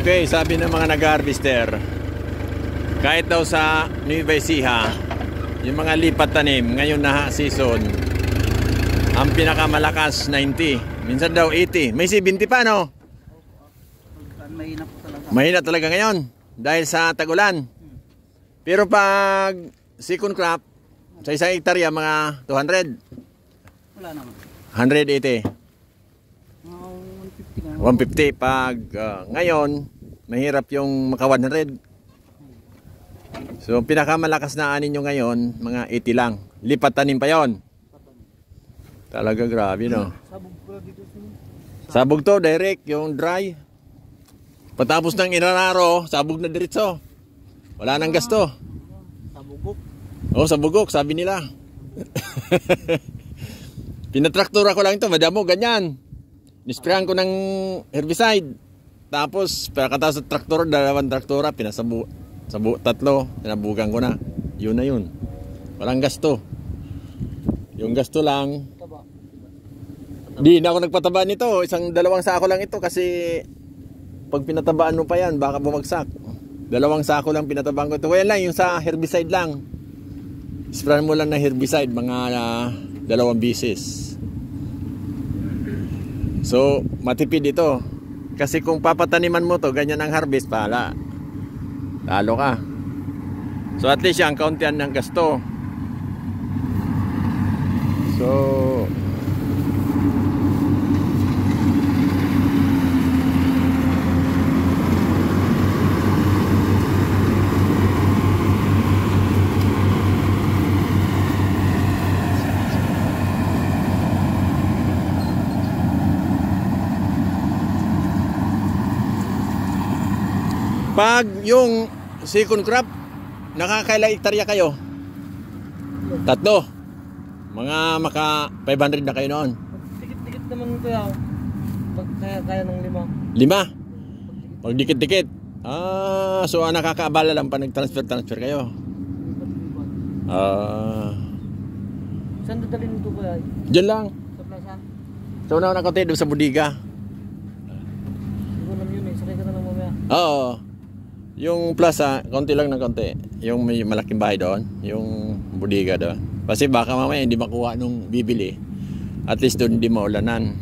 Okay, sabi ng mga nag-harvester, kahit daw sa Nueva Ecija, yung mga lipat tanim ngayon na season, ang pinakamalakas 90, minsan daw 80, may 70 pa, no? Mahina po talaga. Mahina talaga ngayon dahil sa tagulan. Pero pag second crop, sa isang hektarya mga 200, Wala naman. 180, 150 nga. 150. Pag ngayon, mahirap yung maka 100. So pinakamalakas na anin nyo ngayon, mga 80 lang. Lipat tanim pa yon. Talaga grabe, no? Sabog pala dito sa Sabog to, direct, yung dry. Patapos ng inararo, sabog na diretso. Wala nang gasto. sabugok. Oh, sabugok, sabi nila. Pinatraktura ko lang ito, madamo, ganyan. Nisprayan ko ng herbicide. Tapos, pagkatapos sa traktura, dalawang traktura, tatlo, pinabugan ko na. Yun na yun. Walang gasto. Yung gasto lang, Taba. di na ako nagpataba nito. Dalawang sako lang ito kasi pag pinatabaan mo pa yan, baka bumagsak. Dalawang sako lang pinatabaan ko ito. Kaya lang, yung sa herbicide lang. Sprayan mo lang ng herbicide, mga 2 bisis. So, matipid ito. Kasi kung papataniman mo to, ganyan ang harvest, pala. Talo ka. So, at least yan, kauntian ng gasto. So, pag yung second crop, nakakailang hektarya kayo? 3. Mga maka 500 na kayo noon. Dikit-dikit naman ito yaw. Pag kaya ng 5. 5. Pag dikit-dikit. So nakakaabala lang pa nag-transfer kayo. Saan dadalhin ito kaya? Diyan lang. Sa plaza? So una ko tayo doon sa budiga. Hindi ko alam yun eh. Sakay ka na lang mamaya. Oo. Yung plaza, konti lang ng konti. Yung may malaking bahay doon, yung budiga doon. Kasi baka mamaya hindi makuha nung bibili. At least doon hindi maulanan.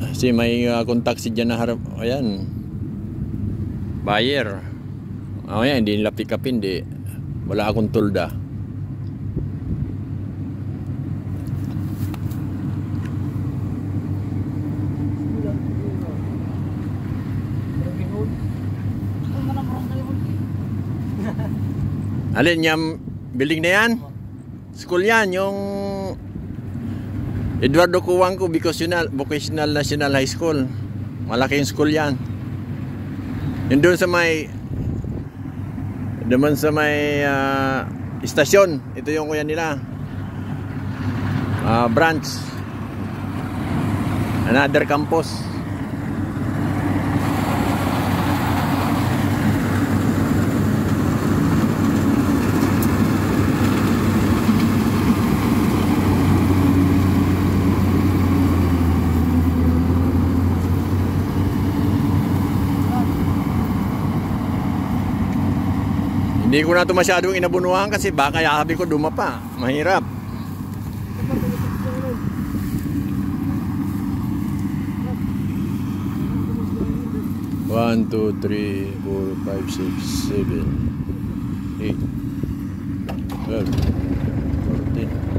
Kasi may contact si dyan na harap. Ayan. Buyer. Ayan, hindi nila pick up, hindi. Wala akong tulda. Alin yung building na yan? School yan, yung Eduardo Cuangco Vocational National High School. Malaking school yan. Yun doon sa may istasyon. Ito yung kuya nila. Branch. Another campus. Hindi ko na ito masyadong inabunuhan kasi baka yahabi ko dumapa. Mahirap. One, 2, 3, 4, 5, 6, 7, 8, 12, 14.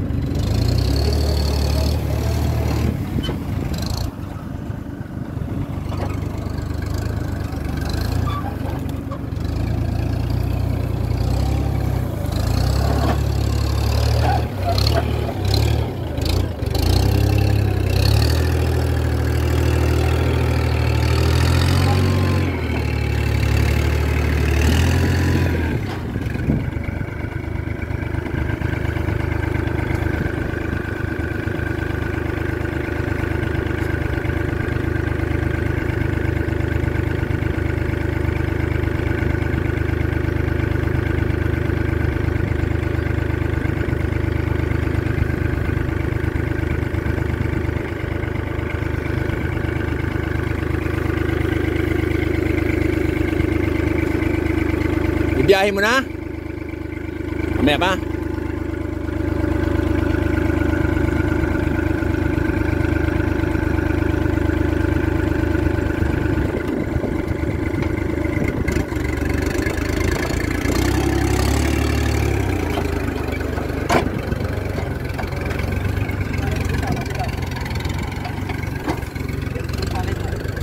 Bibiyahe mo na? Mamaya pa?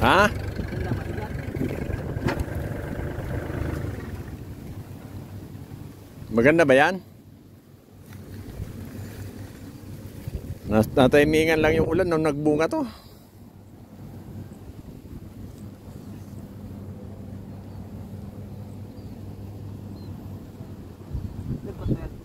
Ha? Maganda ba yan? Natimingan lang yung ulan nung nagbunga to. Dapat